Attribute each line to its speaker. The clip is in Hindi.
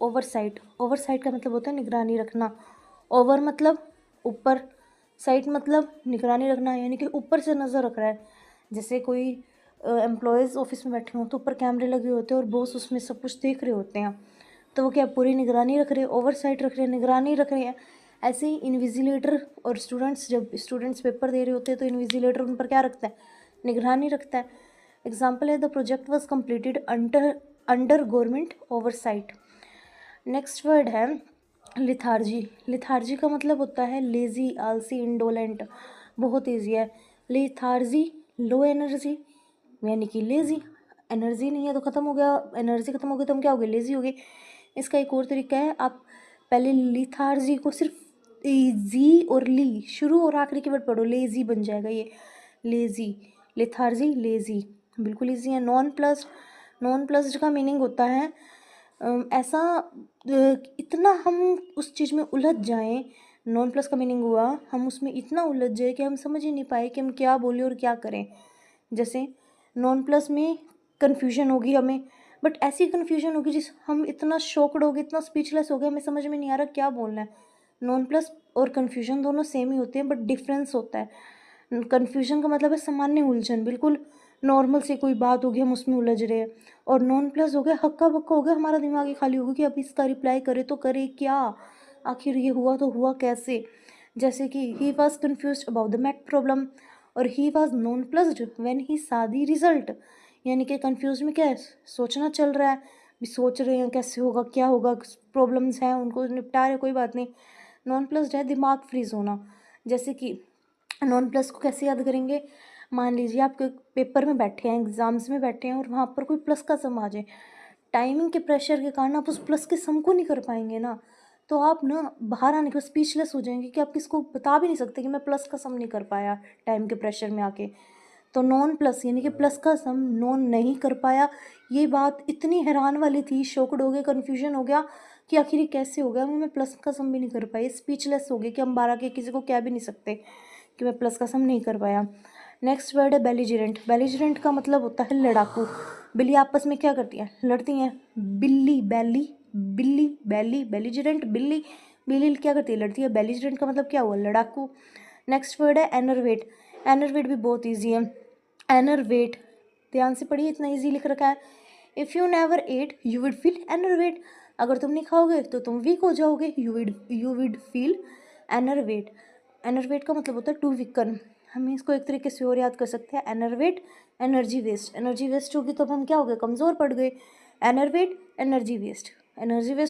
Speaker 1: ओवरसाइट, ओवरसाइट का मतलब होता है निगरानी रखना। ओवर मतलब ऊपर, साइट मतलब निगरानी रखना, यानी कि ऊपर से नज़र रख रहा है। जैसे कोई एम्प्लॉयज़ ऑफिस में बैठे हों तो ऊपर कैमरे लगे होते हैं और बॉस उसमें सब कुछ देख रहे होते हैं, तो वो क्या पूरी निगरानी रख रहे हैं, ओवरसाइट रख रहे हैं, निगरानी रख रहे हैं। ऐसे ही इन्विजिलेटर और स्टूडेंट्स, जब स्टूडेंट्स पेपर दे रहे होते हैं तो इन्विजिलेटर उन पर क्या रखता है, निगरानी रखता है। एग्जाम्पल है the project was completed under government oversight. Next word है लिथार्जी। लिथार्जी का मतलब होता है लेज़ी, आलसी, इंडोलेंट। बहुत ईजी है। लिथार्जी लो एनर्जी यानी कि लेज़ी, एनर्जी नहीं है तो ख़त्म हो गया, एनर्जी ख़त्म हो गई तो हम क्या हो गए, लेज़ी हो गए। इसका एक और तरीका है, आप पहले लिथार्जी को सिर्फ जी और ली शुरू और आखिरी के वर्ड पढ़ो, लेज़ी बन जाएगा ये, लेज़ी, लिथार्जी, लेज़ी, बिल्कुल ईजी है। नॉन प्लस्ड, नॉन प्लस्ड का मीनिंग होता है ऐसा इतना हम उस चीज़ में उलझ जाएं, नॉन प्लस का मीनिंग हुआ हम उसमें इतना उलझ जाए कि हम समझ ही नहीं पाए कि हम क्या बोले और क्या करें। जैसे नॉन प्लस में कन्फ्यूजन होगी हमें, बट ऐसी कन्फ्यूजन होगी जिस हम इतना शॉक्ड हो गए, इतना स्पीचलेस हो गए, हमें समझ में नहीं आ रहा क्या बोलना है। नॉन प्लस और कन्फ्यूजन दोनों सेम ही होते हैं बट डिफरेंस होता है। कन्फ्यूजन का मतलब है सामान्य उलझन, बिल्कुल नॉर्मल सी कोई बात होगी हम उसमें उलझ रहे हैं, और नॉन प्लस हो गया हक्का बक्का हो गया, हमारा दिमाग ही खाली होगा कि अब इसका रिप्लाई करे तो करे क्या, आखिर ये हुआ तो हुआ कैसे। जैसे कि he was confused about the math problem और he was nonplussed when he saw the result, यानी कि कन्फ्यूज में क्या है, सोचना चल रहा है, भी सोच रहे हैं कैसे होगा क्या होगा, प्रॉब्लम्स हैं उनको निपटा रहे, कोई बात नहीं। नॉन प्लस्ड है दिमाग फ्रीज होना। जैसे कि नॉन प्लस को कैसे याद करेंगे, मान लीजिए आप पेपर में बैठे हैं, एग्ज़ाम्स में बैठे हैं और वहाँ पर कोई प्लस का सम आ जाए, टाइमिंग के प्रेशर के कारण आप उस प्लस के सम को नहीं कर पाएंगे ना, तो आप ना बाहर आने के बाद स्पीचलेस हो जाएंगे कि आप किसको बता भी नहीं सकते कि मैं प्लस का सम नहीं कर पाया टाइम के प्रेशर में आके। तो नॉन प्लस यानी कि प्लस का सम नॉन नहीं कर पाया, ये बात इतनी हैरान वाली थी, शॉक्ड हो गए, कन्फ्यूजन हो गया कि आखिर ये कैसे हो गया, मैं प्लस का सम भी नहीं कर पाई, स्पीचलेस हो गए कि हम बारह के किसी को कह भी नहीं सकते कि मैं प्लस का सम नहीं कर पाया। नेक्स्ट वर्ड है बेलिजरेंट। बेलिजरेंट का मतलब होता है लड़ाकू। बिल्ली आपस में क्या करती हैं, लड़ती हैं, बिल्ली बैली, बिल्ली बैली, बेलिजरेंट बिल्ली, बिल्ली क्या करती है, लड़ती है। बेलिजरेंट का मतलब क्या हुआ, लड़ाकू। नेक्स्ट वर्ड है एनरवेट। एनरवेट भी बहुत ईजी है। एनरवेट ध्यान से पढ़िए, इतना ईजी लिख रखा है, if you never ate you would feel enervate, अगर तुम नहीं खाओगे तो तुम वीक हो जाओगे, यू विड फील एनरवेट। एनरवेट का मतलब होता है टू वीकन। हम इसको एक तरीके से और याद कर सकते हैं, एनरवेट एनर्जी वेस्ट, एनर्जी वेस्ट होगी तो हम क्या हो गए, कमज़ोर पड़ गए। एनरवेट एनर्जी वेस्ट, एनर्जी वेस्ट